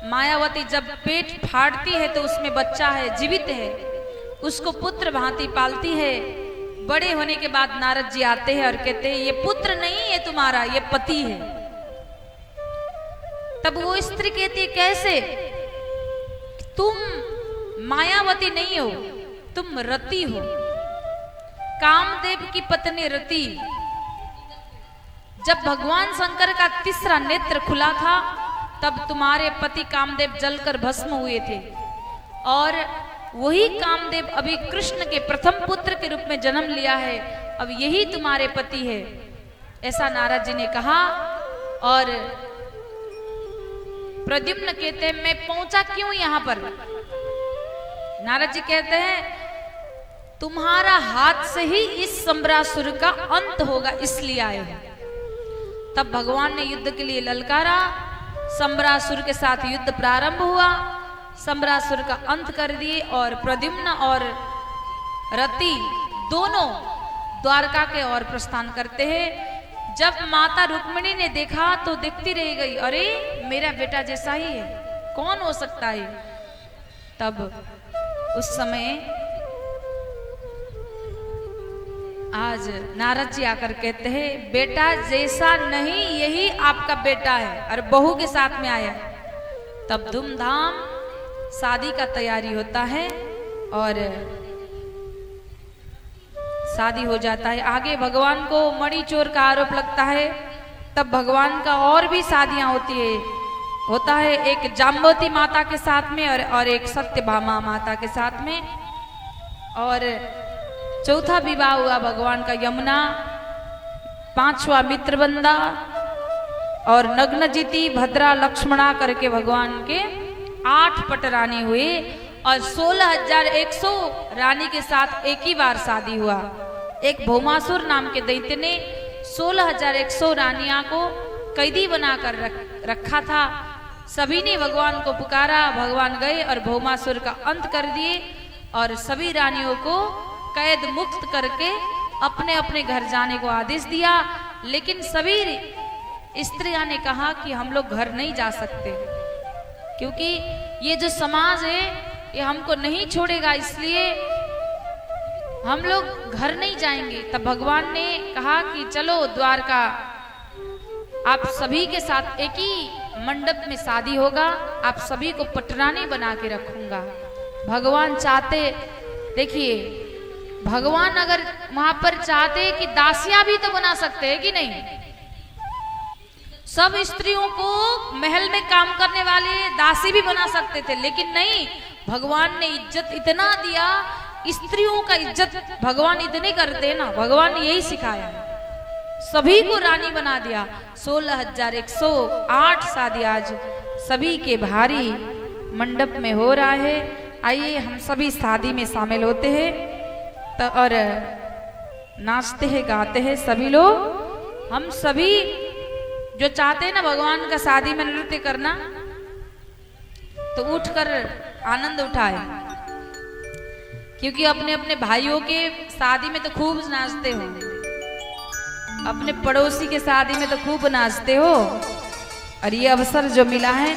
मायावती जब पेट फाड़ती है तो उसमें बच्चा है, जीवित है, उसको पुत्र भांति पालती है। बड़े होने के बाद नारद जी आते हैं और कहते हैं ये पुत्र नहीं है तुम्हारा, ये पति है। तब वो स्त्री कहती है कैसे? तुम मायावती नहीं हो, तुम रति हो, कामदेव की पत्नी रति। जब भगवान शंकर का तीसरा नेत्र खुला था तब तुम्हारे पति कामदेव जलकर भस्म हुए थे और वही कामदेव अभी कृष्ण के प्रथम पुत्र के रूप में जन्म लिया है, अब यही तुम्हारे पति है, ऐसा नारद जी ने कहा। और प्रद्युम्न कहते हैं मैं पहुंचा क्यों यहां पर? नारद जी कहते हैं तुम्हारा हाथ से ही इस सम्रासुर का अंत होगा, इसलिए आए हो। तब भगवान ने युद्ध के लिए ललकारा, सम्रासुर के साथ युद्ध प्रारंभ हुआ, सम्रासुर का अंत कर दिए और प्रद्युम्न और रति दोनों द्वारका के ओर प्रस्थान करते हैं। जब माता रुक्मिणी ने देखा तो देखती रह गई, अरे मेरा बेटा जैसा ही है, कौन हो सकता है? तब उस समय आज नारद जी आकर कहते हैं बेटा जैसा नहीं यही आपका बेटा है और बहू के साथ में आया। तब धूमधाम शादी का तैयारी होता है और शादी हो जाता है। आगे भगवान को मणि चोर का आरोप लगता है, तब भगवान का और भी शादियां होता है एक जाम्बवती माता के साथ में और एक सत्यभामा माता के साथ में। और चौथा विवाह हुआ भगवान का यमुना, पांचवा मित्रबंदा और नग्नजिति भद्रा लक्ष्मणा करके भगवान के 8 पट रानी हुई और 16,100 रानी के साथ एक ही बार शादी हुआ। एक भौमासुर नाम के दैत्य ने 16,100 रानियां को कैदी बनाकर रखा था। सभी ने भगवान को पुकारा, भगवान गए और भौमासुर का अंत कर दिए और सभी रानियों को कैद मुक्त करके अपने अपने घर जाने को आदेश दिया। लेकिन सभी स्त्रियां ने कहा कि हम लोग घर नहीं जा सकते क्योंकि ये जो समाज है ये हमको नहीं छोड़ेगा, इसलिए हम लोग घर नहीं जाएंगे। तब भगवान ने कहा कि चलो द्वारका, आप सभी के साथ एक ही मंडप में शादी होगा, आप सभी को पटरानी बना के रखूंगा। भगवान चाहते, देखिए भगवान अगर वहां पर चाहते कि दासियां भी तो बना सकते हैं कि नहीं? सब स्त्रियों को महल में काम करने वाले दासी भी बना सकते थे, लेकिन नहीं, भगवान ने इज्जत इतना दिया, स्त्रियों का इज्जत भगवान इतने करते हैं ना, भगवान ने यही सिखाया, सभी को रानी बना दिया। 16,108 शादी आज सभी के भारी मंडप में हो रहा है। आइए हम सभी शादी में शामिल होते हैं और नाचते हैं, गाते हैं सभी लोग। हम सभी जो चाहते हैं ना भगवान का शादी में नृत्य करना, तो उठकर आनंद उठाए, क्योंकि अपने अपने भाइयों के शादी में तो खूब नाचते हो, अपने पड़ोसी के शादी में तो खूब नाचते हो, और ये अवसर जो मिला है,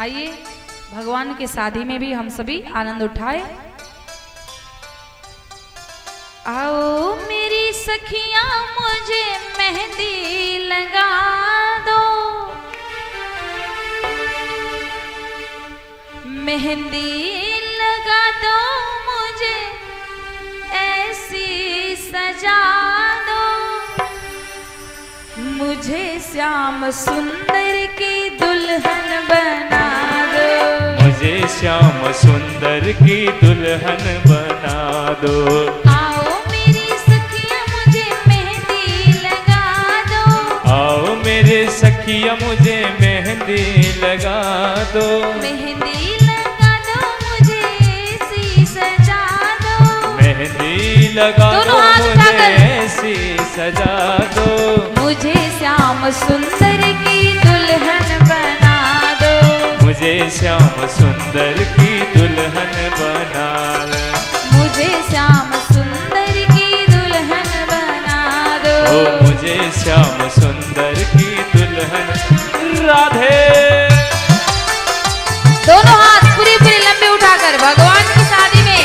आइए भगवान की शादी में भी हम सभी आनंद उठाए। आओ मेरी सखियां मुझे मेहंदी लगा दो, मेहंदी लगा दो मुझे ऐसी सजा दो, मुझे श्याम सुंदर की दुल्हन बना दो, मुझे श्याम सुंदर की दुल्हन बना दो। आओ मेरी सखियां मुझे मेहंदी लगा दो, आओ मेरे सखिया मुझे मेहंदी लगा दो, मेहंदी लगा दो मुझे ऐसी सजा दो, मेहंदी लगा दो दोनों हाथ मुझे उठाकर। ऐसी सजा दो, मुझे श्याम सुंदर की दुल्हन बना दो, मुझे श्याम सुंदर की दुल्हन बना दो, मुझे श्याम सुंदर की दुल्हन बना दो, ओ मुझे श्याम सुंदर की दुल्हन। राधे दोनों हाथ पूरी पूरी लंबे उठाकर भगवान की शादी में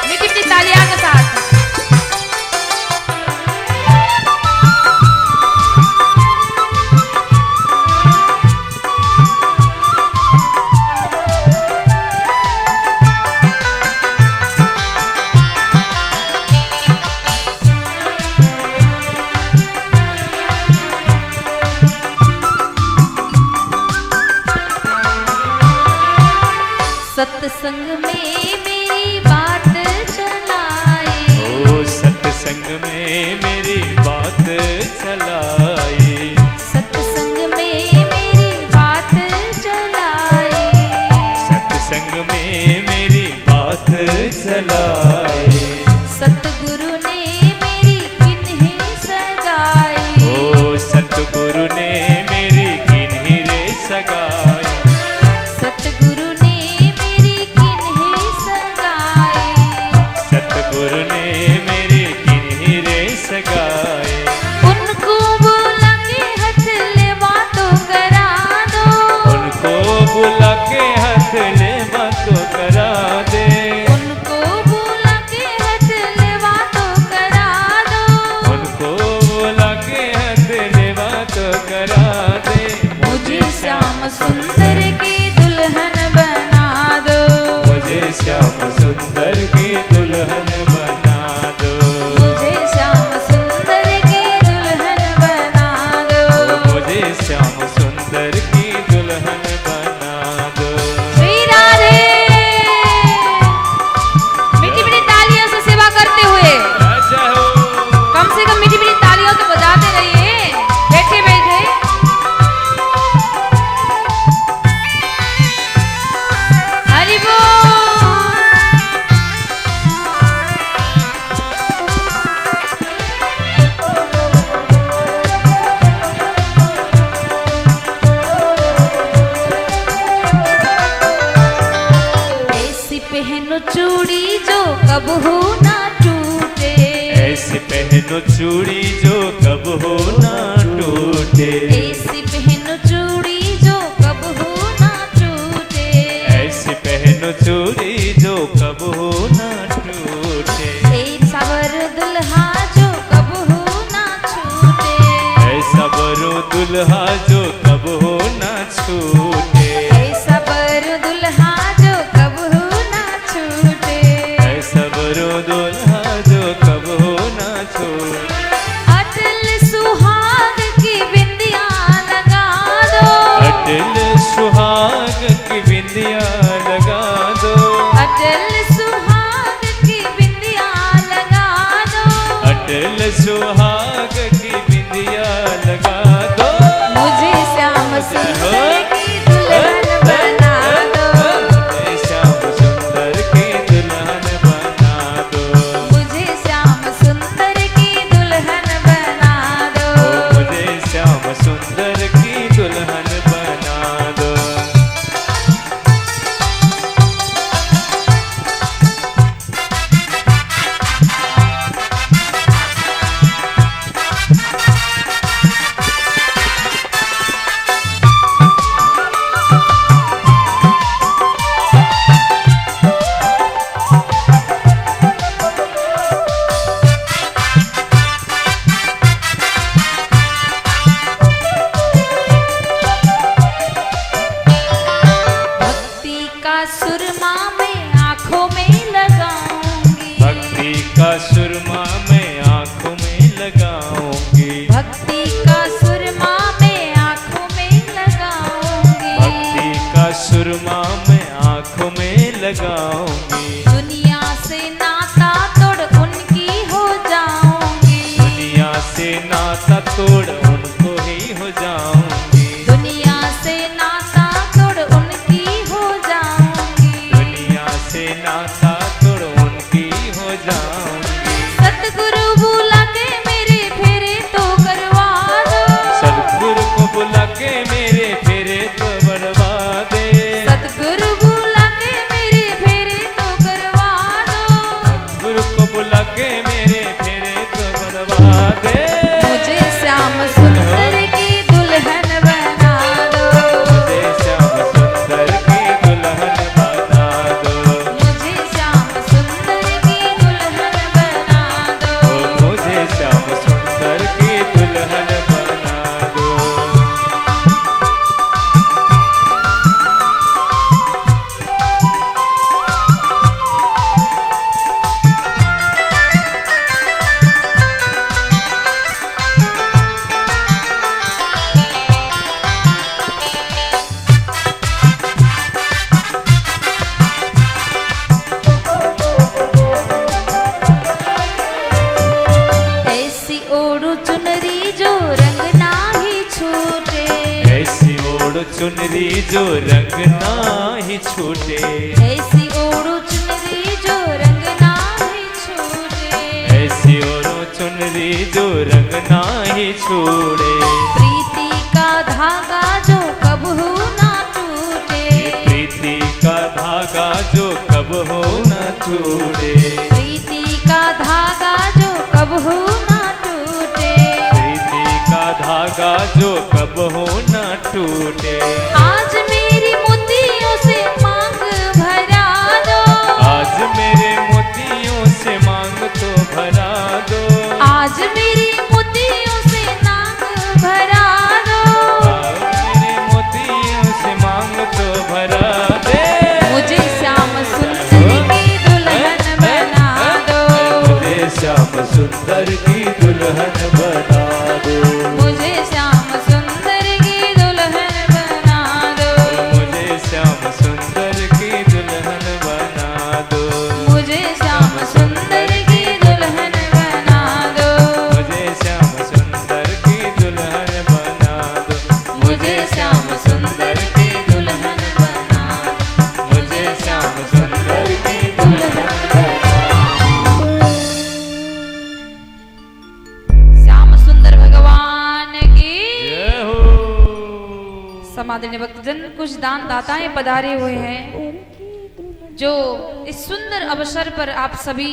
मीठी मीठी तालियां के साथ। सत्संग में मेरी बात चलाई, ओ सत्संग में मेरी बात चलाई, सत्संग में मेरी बात चलाई, सत्संग में मेरी बात चलाई, सतगुरु ने मेरी किन्हीं सगाई, ओ सतगुरु ने मेरी किन्हीं रे सगाई, सतगुरु ने मेरी किन्हीं सगाई, सतगुरु ने मेरी किन्हीं रे सगाई, उनको बुला के हाथ ले बातों करा दो, उनको बुला के हाथ ले बातों करा दे, उनको बुला के हाथ ले बातों करा दो, उनको बुला के हाथ ले बातों करा दे, मुझे श्याम सुंदर की दुल्हन बना दो, मुझे श्याम सुंदर की दुल्हन बना दो, मुझे श्याम सुंदर की दुल्हन बना दो, मुझे श्याम सुंदर की दुल्हन बना दो। श्री राधे। मीठी मीठी तालियों से सेवा करते हुए राजा हो कम से कम मीठी मीठी तालियों से बजाते रहिए, बैठे बैठे। हरि बोल। ऐसी पहनो चूड़ी जो कब हो ना टूटे, ऐसी पहनो चूड़ी जो कब हो ना टूटे, ऐसी पहनो चूड़ी जो कब हो ना टूटे, ऐसी पहनो चूड़ी जो कब हो ना टूटे, ऐसा वर दुल्हा जो कब हो ना छूटे, ऐसा बरो दुल्हा जो कब हो ना छूटे, ऐसा वर दुल्हा जो कब हो ना छूटे, ऐसा बरो दुल्हा जो कब हो ना छूटे, अटल सुहाग की बिंदिया लगा दो, अटल सुहाग की बिंदिया लगा दो, अटल सुरमा मैं आंखों में लगाऊंगी, भक्ति का सुरमा मैं आंखों में लगाऊंगी, भक्ति का सुरमा मैं आंखों में लगाऊंगी, भक्ति का सुरमा मैं आंखों में लगाऊंगी। दुनिया से नाता तोड़ उनकी हो जाऊंगी, दुनिया से नाता तोड़ उनको ही हो जाऊंगी, दुनिया से नाता तोड़ उनकी हो जाऊंगी, दुनिया से नाता तोड़ उनकी हो जाऊंगी। सतगुरु बुला के मेरे फेरे तो करवा दो, सतगुरु को बुला के मेरे फेरे तो बढ़वा दे, सतगुरु बुला के मेरे फेरे तो करवा दो, गुरु को बुला के मेरे फेरे तो बढ़वा दे। मुझे श्याम सुंदर की दुल्हन बना दो, मुझे श्याम सुंदर की दुल्हन बना दो, मुझे श्याम सुंदर की दुल्हन बना दो, मुझे श्याम सुंदर की दुल्हन बना दो। ऐसी ओढ़ू चुनरी जो रंग ना ही छूटे, ऐसी ओढ़ चुनरी जो रंग ना ही छूटे, ऐसी ओढ़ू चुनरी जो रंग ना ही छूटे, ऐसी ओढ़ चुनरी जो रंग ना ही छोड़े, प्रीति का धागा जो कबहू ना टूटे, प्रीति का धागा जो कब हो न छूटे, प्रीति का धागा जो कबहू ना टूटे, प्रीति का धागा जो कब हो न टूटे। आज मेरी मोतियों से मांग भरा दो, आज मेरे मोतियों से मांग तो भरा दो, आज मेरी मोतियों से नांग भरा दो, आज मेरे मोतियों से मांग तो भरा दे। मुझे श्याम सुंदर की दुल्हन बना दो, मुझे श्याम सुंदर की दुल्हन बना दो, मुझे श्याम सुंदर की दुल्हन बना दो, मुझे श्याम सुंदर की दुल्हन बना दो, मुझे श्याम सुंदर की दुल्हन बना दो, मुझे श्याम सुंदर की दुल्हन बना दो, मुझे श्याम सुंदर की दुल्हन बना दो, मुझे श्याम सुंदर की दुल्हन श्याम सुंदर भगवान की जय हो। समादरणीय भक्तजन, कुछ दान दाताएं पधारे हुए हैं जो इस सुंदर अवसर पर आप सभी